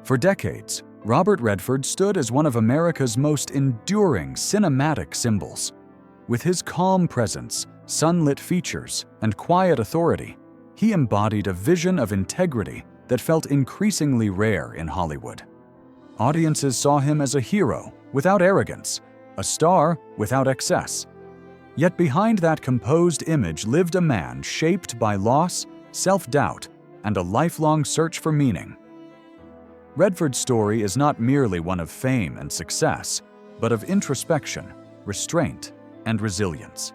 For decades, Robert Redford stood as one of America's most enduring cinematic symbols. With his calm presence, sunlit features, and quiet authority, he embodied a vision of integrity that felt increasingly rare in Hollywood. Audiences saw him as a hero without arrogance, a star without excess. Yet behind that composed image lived a man shaped by loss, self-doubt, and a lifelong search for meaning. Redford's story is not merely one of fame and success, but of introspection, restraint, and resilience.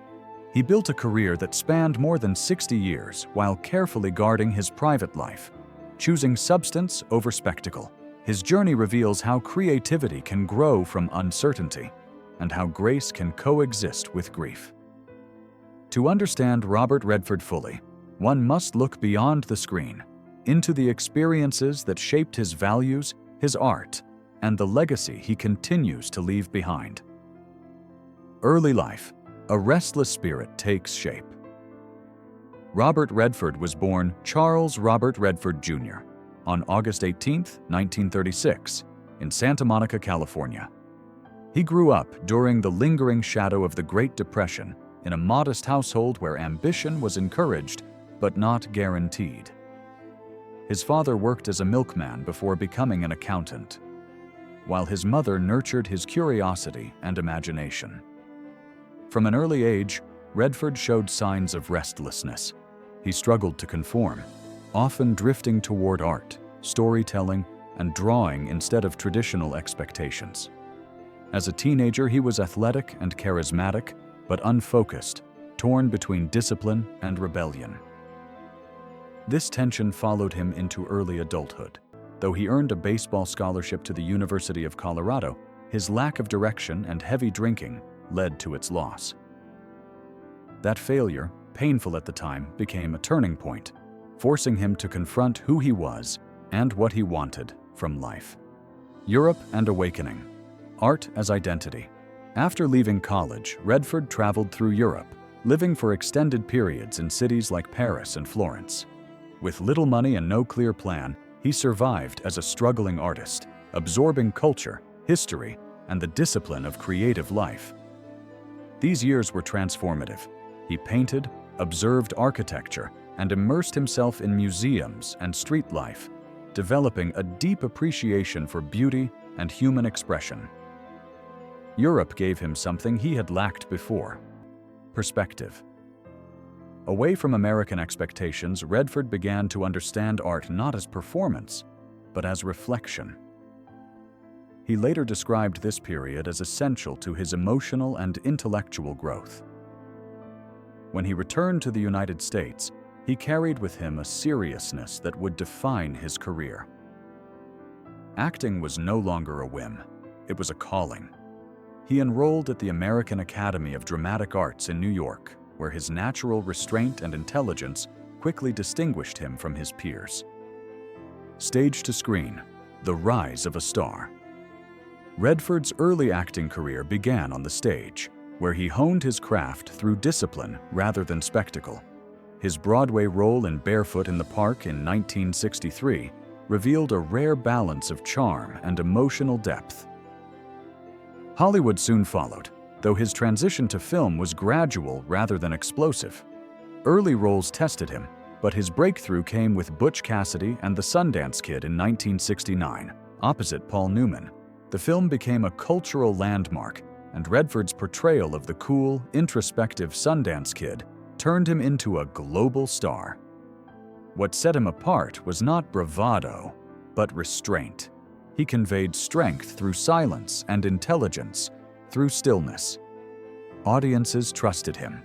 He built a career that spanned more than 60 years while carefully guarding his private life, choosing substance over spectacle. His journey reveals how creativity can grow from uncertainty and how grace can coexist with grief. To understand Robert Redford fully, one must look beyond the screen, into the experiences that shaped his values, his art, and the legacy he continues to leave behind. Early life, a restless spirit takes shape. Robert Redford was born Charles Robert Redford, Jr. on August 18, 1936, in Santa Monica, California. He grew up during the lingering shadow of the Great Depression in a modest household where ambition was encouraged but not guaranteed. His father worked as a milkman before becoming an accountant, while his mother nurtured his curiosity and imagination. From an early age, Redford showed signs of restlessness. He struggled to conform, often drifting toward art, storytelling, and drawing instead of traditional expectations. As a teenager, he was athletic and charismatic, but unfocused, torn between discipline and rebellion. This tension followed him into early adulthood. Though he earned a baseball scholarship to the University of Colorado, his lack of direction and heavy drinking led to its loss. That failure, painful at the time, became a turning point, forcing him to confront who he was and what he wanted from life. Europe and awakening. Art as identity. After leaving college, Redford traveled through Europe, living for extended periods in cities like Paris and Florence. With little money and no clear plan, he survived as a struggling artist, absorbing culture, history, and the discipline of creative life. These years were transformative. He painted, observed architecture, and immersed himself in museums and street life, developing a deep appreciation for beauty and human expression. Europe gave him something he had lacked before: perspective. Away from American expectations, Redford began to understand art not as performance, but as reflection. He later described this period as essential to his emotional and intellectual growth. When he returned to the United States, he carried with him a seriousness that would define his career. Acting was no longer a whim, it was a calling. He enrolled at the American Academy of Dramatic Arts in New York, where his natural restraint and intelligence quickly distinguished him from his peers. Stage to screen, the rise of a star. Redford's early acting career began on the stage, where he honed his craft through discipline rather than spectacle. His Broadway role in Barefoot in the Park in 1963 revealed a rare balance of charm and emotional depth. Hollywood soon followed, though his transition to film was gradual rather than explosive. Early roles tested him, but his breakthrough came with Butch Cassidy and the Sundance Kid in 1969, opposite Paul Newman. The film became a cultural landmark, and Redford's portrayal of the cool, introspective Sundance Kid turned him into a global star. What set him apart was not bravado, but restraint. He conveyed strength through silence and intelligence through stillness. Audiences trusted him.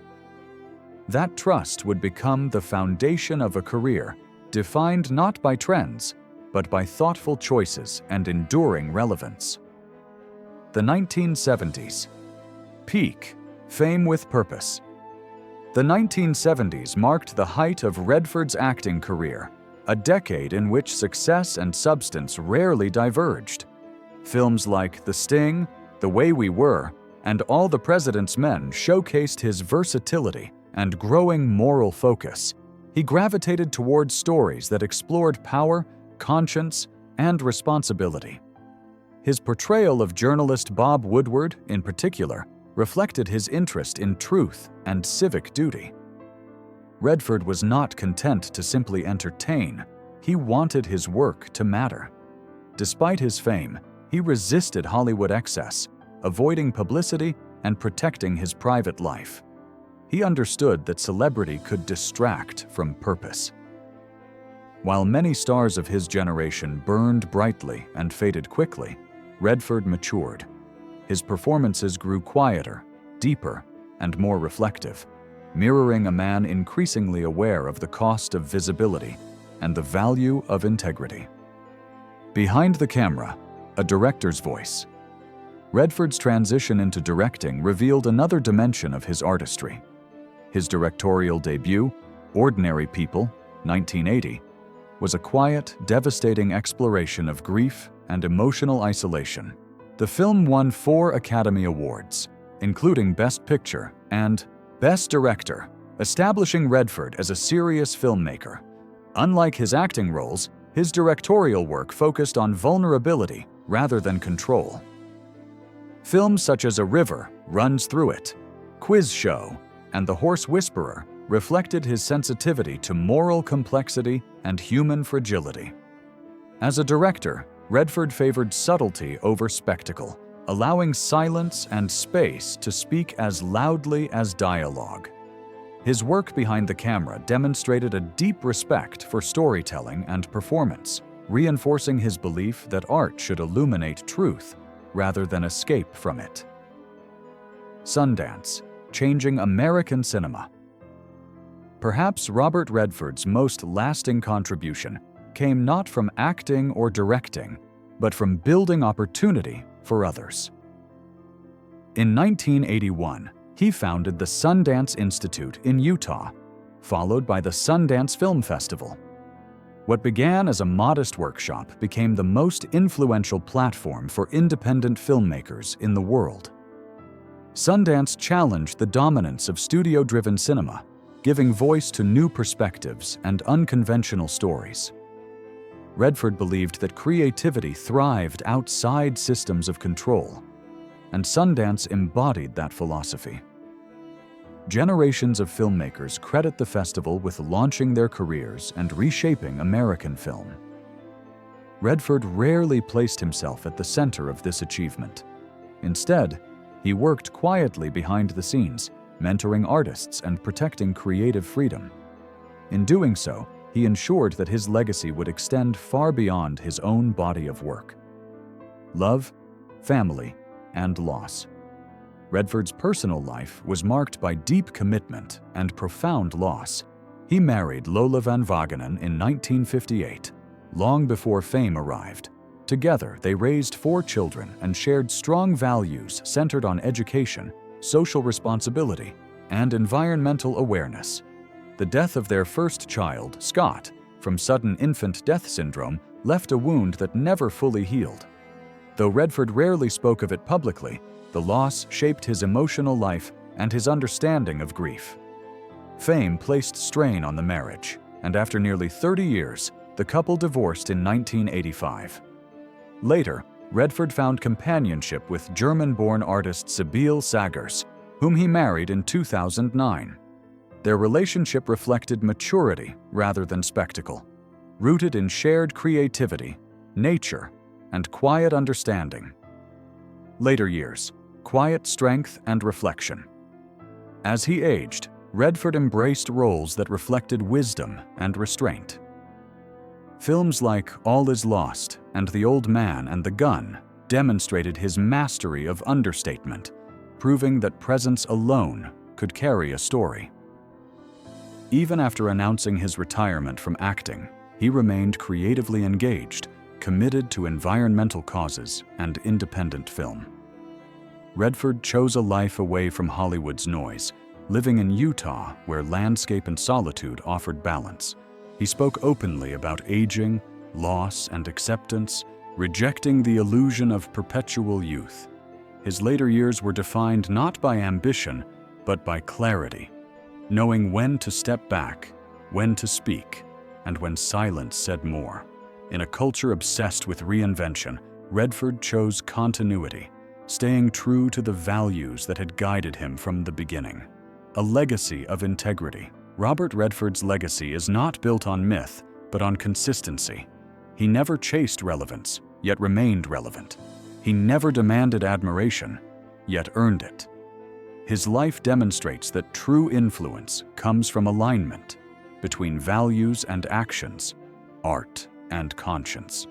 That trust would become the foundation of a career defined not by trends, but by thoughtful choices and enduring relevance. The 1970s. Peak. Fame with purpose. The 1970s marked the height of Redford's acting career, a decade in which success and substance rarely diverged. Films like The Sting, The Way We Were, and All the President's Men showcased his versatility and growing moral focus. He gravitated towards stories that explored power, conscience, and responsibility. His portrayal of journalist Bob Woodward, in particular, reflected his interest in truth and civic duty. Redford was not content to simply entertain. He wanted his work to matter. Despite his fame, he resisted Hollywood excess, avoiding publicity and protecting his private life. He understood that celebrity could distract from purpose. While many stars of his generation burned brightly and faded quickly, Redford matured. His performances grew quieter, deeper, and more reflective, mirroring a man increasingly aware of the cost of visibility and the value of integrity. Behind the camera, a director's voice. Redford's transition into directing revealed another dimension of his artistry. His directorial debut, Ordinary People, 1980, was a quiet, devastating exploration of grief and emotional isolation. The film won 4 Academy Awards, including Best Picture and Best Director, establishing Redford as a serious filmmaker. Unlike his acting roles, his directorial work focused on vulnerability rather than control. Films such as A River Runs Through It, Quiz Show, and The Horse Whisperer reflected his sensitivity to moral complexity and human fragility. As a director, Redford favored subtlety over spectacle, allowing silence and space to speak as loudly as dialogue. His work behind the camera demonstrated a deep respect for storytelling and performance, reinforcing his belief that art should illuminate truth rather than escape from it. Sundance, changing American cinema. Perhaps Robert Redford's most lasting contribution came not from acting or directing, but from building opportunity for others. In 1981, he founded the Sundance Institute in Utah, followed by the Sundance Film Festival. What began as a modest workshop became the most influential platform for independent filmmakers in the world. Sundance challenged the dominance of studio-driven cinema, giving voice to new perspectives and unconventional stories. Redford believed that creativity thrived outside systems of control, and Sundance embodied that philosophy. Generations of filmmakers credit the festival with launching their careers and reshaping American film. Redford rarely placed himself at the center of this achievement. Instead, he worked quietly behind the scenes, mentoring artists and protecting creative freedom. In doing so, he ensured that his legacy would extend far beyond his own body of work. Love, family, and loss. Redford's personal life was marked by deep commitment and profound loss. He married Lola Van Wagenen in 1958, long before fame arrived. Together, they raised 4 children and shared strong values centered on education, social responsibility, and environmental awareness. The death of their first child, Scott, from sudden infant death syndrome, left a wound that never fully healed. Though Redford rarely spoke of it publicly, the loss shaped his emotional life and his understanding of grief. Fame placed strain on the marriage, and after nearly 30 years, the couple divorced in 1985. Later, Redford found companionship with German-born artist Sibylle Sagers, whom he married in 2009. Their relationship reflected maturity rather than spectacle, rooted in shared creativity, nature, and quiet understanding. Later years, quiet strength and reflection. As he aged, Redford embraced roles that reflected wisdom and restraint. Films like All Is Lost and The Old Man and the Gun demonstrated his mastery of understatement, proving that presence alone could carry a story. Even after announcing his retirement from acting, he remained creatively engaged, committed to environmental causes and independent film. Redford chose a life away from Hollywood's noise, living in Utah where landscape and solitude offered balance. He spoke openly about aging, loss, and acceptance, rejecting the illusion of perpetual youth. His later years were defined not by ambition, but by clarity, knowing when to step back, when to speak, and when silence said more. In a culture obsessed with reinvention, Redford chose continuity, staying true to the values that had guided him from the beginning. A legacy of integrity. Robert Redford's legacy is not built on myth, but on consistency. He never chased relevance, yet remained relevant. He never demanded admiration, yet earned it. His life demonstrates that true influence comes from alignment between values and actions, art and conscience.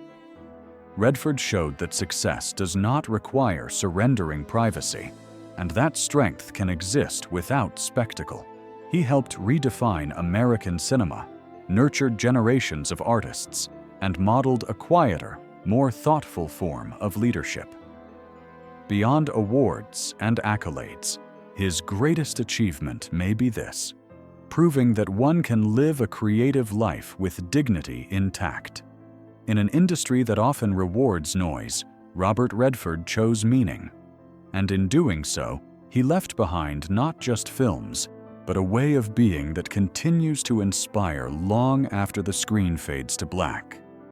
Redford showed that success does not require surrendering privacy, and that strength can exist without spectacle. He helped redefine American cinema, nurtured generations of artists, and modeled a quieter, more thoughtful form of leadership. Beyond awards and accolades, his greatest achievement may be this: proving that one can live a creative life with dignity intact. In an industry that often rewards noise, Robert Redford chose meaning. And in doing so, he left behind not just films, but a way of being that continues to inspire long after the screen fades to black.